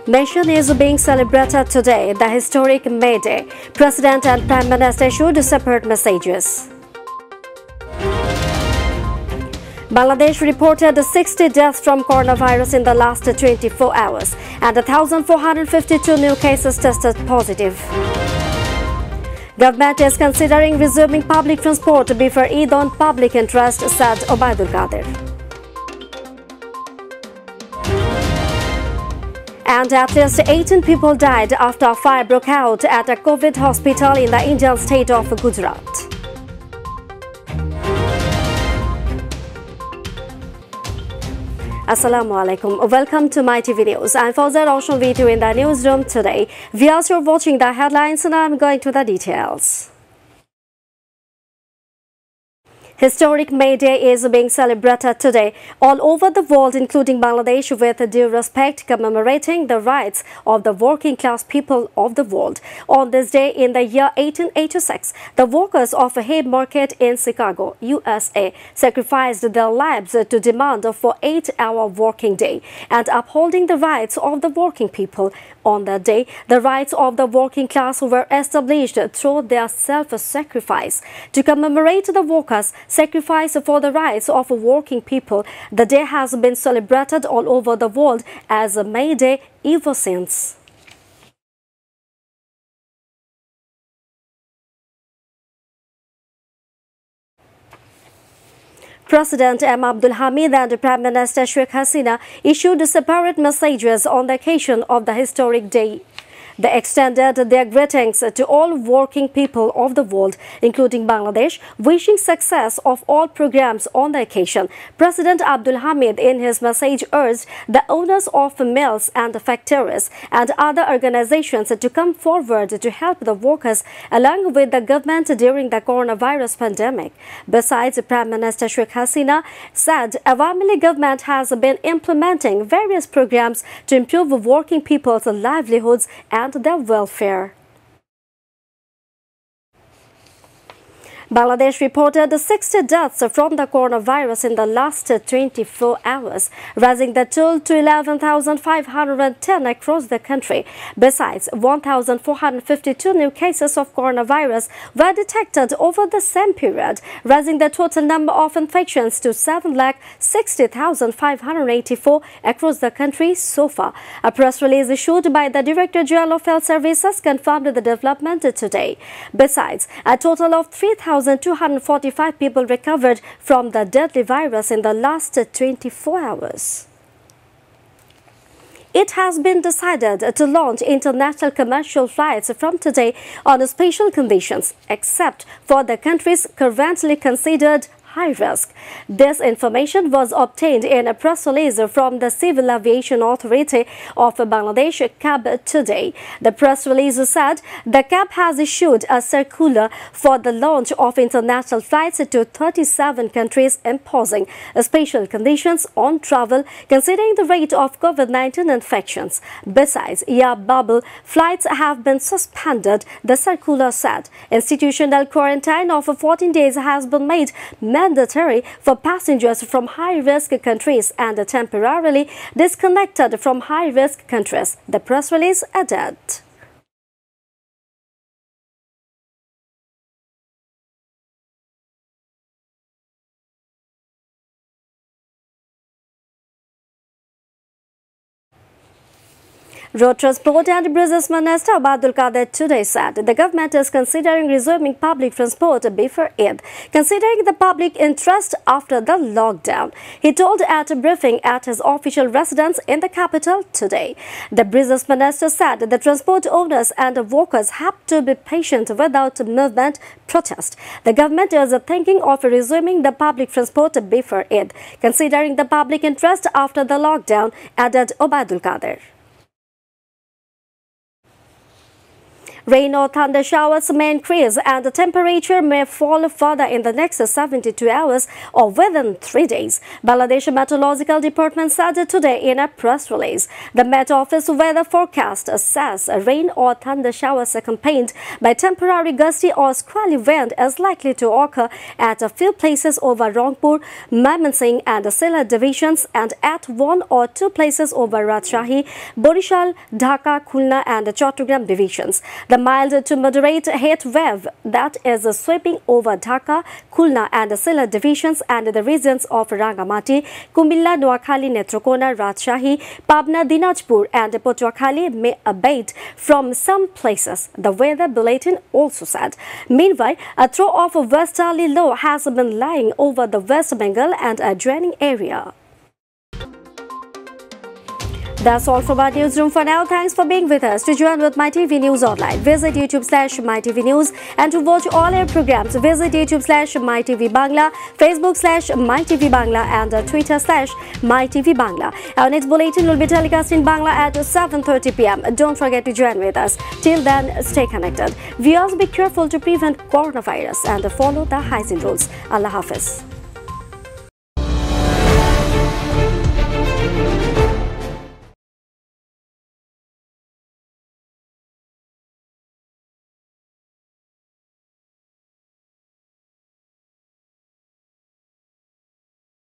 Nation is being celebrated today, the historic May Day. President and Prime Minister issued separate messages. Bangladesh reported 60 deaths from coronavirus in the last 24 hours and 1,452 new cases tested positive. Government is considering resuming public transport before Eid on public interest, said Obaidul Qadir. And at least 18 people died after a fire broke out at a COVID hospital in the Indian state of Gujarat. Assalamu alaikum. Welcome to Mytv News. I'm Fawzia Roshan with you in the newsroom today. Viewers, you're watching the headlines and I'm going to the details. Historic May Day is being celebrated today all over the world, including Bangladesh, with due respect, commemorating the rights of the working class people of the world. On this day in the year 1886, the workers of a Haymarket in Chicago, USA, sacrificed their lives to demand for 8-hour working day and upholding the rights of the working people. On that day, the rights of the working class were established through their self-sacrifice. To commemorate the workers' sacrifice for the rights of working people, the day has been celebrated all over the world as a May Day ever since. President M. Abdul Hamid and Prime Minister Sheikh Hasina issued separate messages on the occasion of the historic day. They extended their greetings to all working people of the world, including Bangladesh, wishing success of all programs on the occasion. President Abdul Hamid, in his message, urged the owners of mills and factories and other organizations to come forward to help the workers along with the government during the coronavirus pandemic. Besides, Prime Minister Sheikh Hasina said Awami government has been implementing various programs to improve working people's livelihoods and their welfare. Bangladesh reported 60 deaths from the coronavirus in the last 24 hours, raising the total to 11,510 across the country. Besides, 1,452 new cases of coronavirus were detected over the same period, raising the total number of infections to 7,60,584 across the country so far. A press release issued by the Director General of Health Services confirmed the development today. Besides, a total of 3,245 people recovered from the deadly virus in the last 24 hours. It has been decided to launch international commercial flights from today on special conditions, except for the countries currently considered high risk. This information was obtained in a press release from the Civil Aviation Authority of Bangladesh, CAB, today. The press release said the CAB has issued a circular for the launch of international flights to 37 countries, imposing special conditions on travel considering the rate of COVID-19 infections. Besides, air bubble flights have been suspended, the circular said. Institutional quarantine of 14 days has been made mandatory for passengers from high-risk countries and temporarily disconnected from high-risk countries, the press release added. Road Transport and Bridges Minister Obaidul Qadir today said the government is considering resuming public transport before Eid, considering the public interest after the lockdown. He told at a briefing at his official residence in the capital today. The Bridges Minister said the transport owners and workers have to be patient without movement protest. The government is thinking of resuming the public transport before Eid, considering the public interest after the lockdown, added Obaidul Qadir. Rain or thunder showers may increase and the temperature may fall further in the next 72 hours or within 3 days. Bangladesh Meteorological Department said today in a press release. The Met Office weather forecast says rain or thunder showers accompanied by temporary gusty or squally wind is likely to occur at a few places over Rangpur, Mymensingh and Zilla divisions and at 1 or 2 places over Rajshahi, Borishal, Dhaka, Khulna and Chattogram divisions. The mild to moderate heat wave that is sweeping over Dhaka, Khulna and Zilla divisions and the regions of Rangamati, Kumilla, Noakhali, Netrokona, Rajshahi, Pabna, Dinajpur and Potuakhali may abate from some places, the weather bulletin also said. Meanwhile, a throw of a westerly low has been lying over the West Bengal and adjoining area. That's all from our newsroom for now. Thanks for being with us. To join with MyTV News Online, visit YouTube/MyTV News, and to watch all our programs, visit YouTube/MyTV Bangla, Facebook/MyTV Bangla, and Twitter/MyTV Bangla. Our next bulletin will be telecast in Bangla at 7:30 p.m. Don't forget to join with us. Till then, stay connected. Viewers, be careful to prevent coronavirus and follow the hygiene rules. Allah Hafiz.